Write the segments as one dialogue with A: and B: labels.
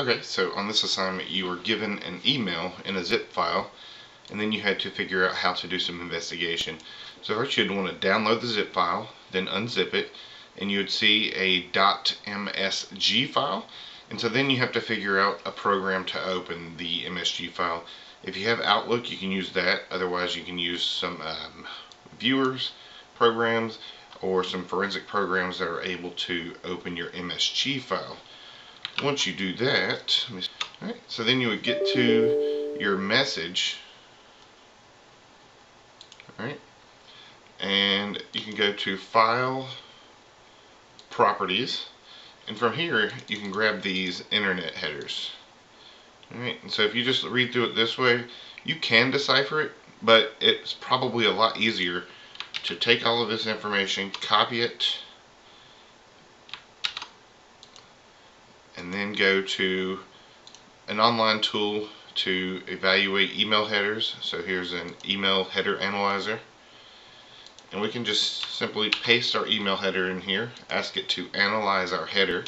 A: Okay, so on this assignment you were given an email in a zip file, and then you had to figure out how to do some investigation. So first you'd want to download the zip file, then unzip it, and you would see a .msg file. And so then you have to figure out a program to open the MSG file. If you have Outlook, you can use that. Otherwise, you can use some viewers programs or some forensic programs that are able to open your MSG file. Once you do that, all right, so then you would get to your message, all right, and you can go to File, Properties, and from here you can grab these internet headers. All right, and so if you just read through it this way, you can decipher it, but it's probably a lot easier to take all of this information, copy it, and then go to an online tool to evaluate email headers. So here's an email header analyzer, and we can just simply paste our email header in here, ask it to analyze our header.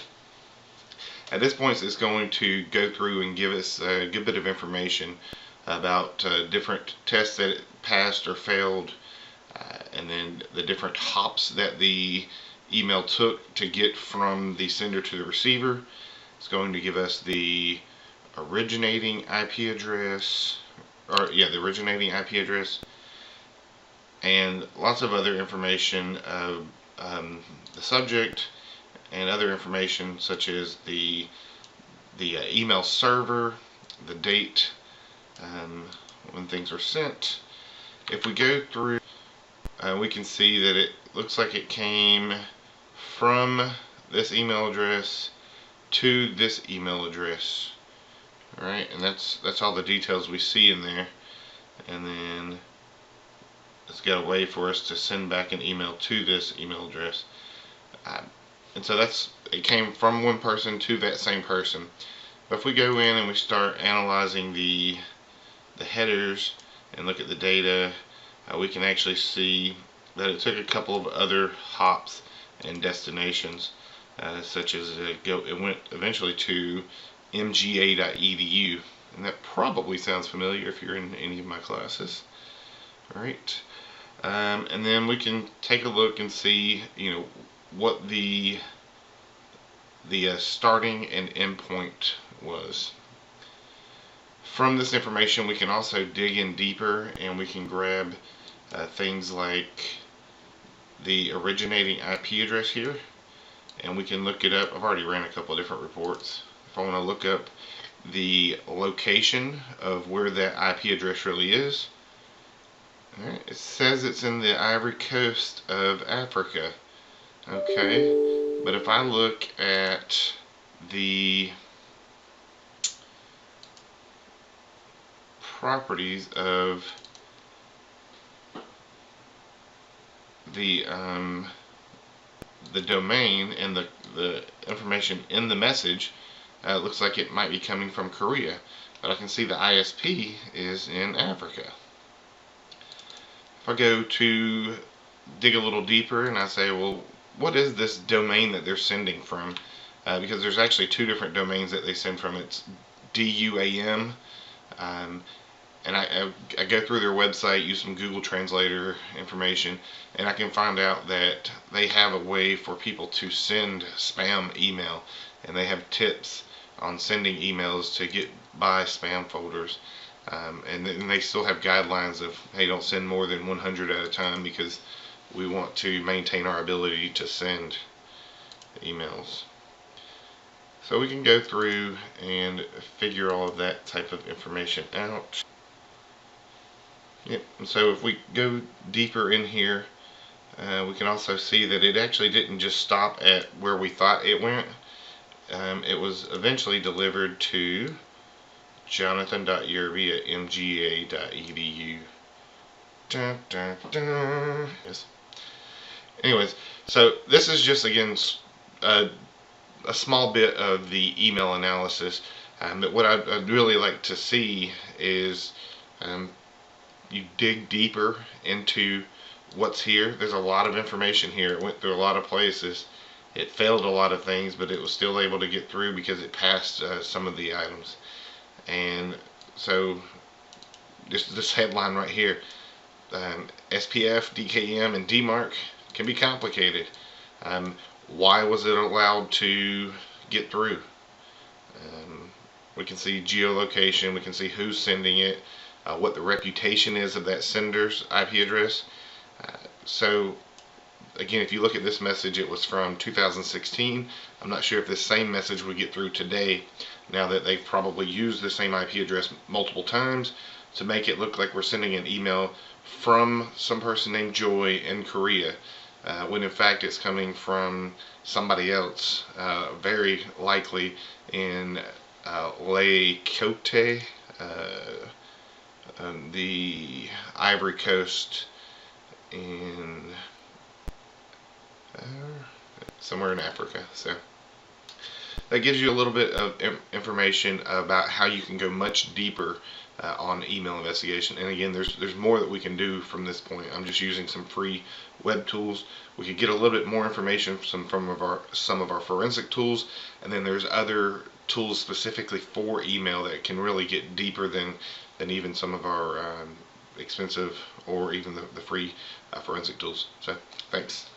A: At this point, it's going to go through and give us a good bit of information about different tests that it passed or failed, and then the different hops that the email took to get from the sender to the receiver. It's going to give us the originating IP address, the originating IP address, and lots of other information, the subject, and other information such as the email server, the date, when things were sent. If we go through, we can see that it looks like it came from this email address to this email address. Alright, and that's all the details we see in there. And then it's got a way for us to send back an email to this email address. And so it came from one person to that same person. But if we go in and we start analyzing the headers and look at the data, we can actually see that it took a couple of other hops and destinations, such as it went eventually to mga.edu, and that probably sounds familiar if you're in any of my classes. All right, and then we can take a look and see, what the starting and end point was. From this information, we can also dig in deeper, and we can grab things like the originating IP address here, and we can look it up. I've already ran a couple of different reports. If I want to look up the location of where that IP address really is, all right, it says it's in the Ivory Coast of Africa. Okay, but if I look at the properties of the domain and the information in the message, it looks like it might be coming from Korea, but I can see the ISP is in Africa. If I go to dig a little deeper and I say, well, what is this domain that they're sending from? Because there's actually two different domains that they send from. It's DUAM, and I go through their website, use some Google Translator information, and I can find out that they have a way for people to send spam email, and they have tips on sending emails to get by spam folders. And then they still have guidelines of, hey, don't send more than 100 at a time, because we want to maintain our ability to send emails. So we can go through and figure all of that type of information out. Yep. And so if we go deeper in here, we can also see that it actually didn't just stop at where we thought it went. It was eventually delivered to jonathan.yerby at mga.edu. Dun, dun, dun. Yes. Anyways, so this is just, again, a small bit of the email analysis. But what I'd really like to see is you dig deeper into what's here. There's a lot of information here. It went through a lot of places. It failed a lot of things, but it was still able to get through because it passed some of the items. And so this headline right here, SPF, DKIM, and DMARC can be complicated. Why was it allowed to get through? We can see geolocation, we can see who's sending it, what the reputation is of that sender's IP address. So again, if you look at this message, it was from 2016. I'm not sure if this same message would get through today, now that they've probably used the same IP address multiple times to make it look like we're sending an email from some person named Joy in Korea, when in fact it's coming from somebody else, very likely in Les Cote, the Ivory Coast, in somewhere in Africa. So that gives you a little bit of information about how you can go much deeper on email investigation. And again, there's more that we can do from this point. I'm just using some free web tools. We could get a little bit more information from some of our forensic tools, and then there's other tools specifically for email that can really get deeper than even some of our expensive or even the free forensic tools. So thanks.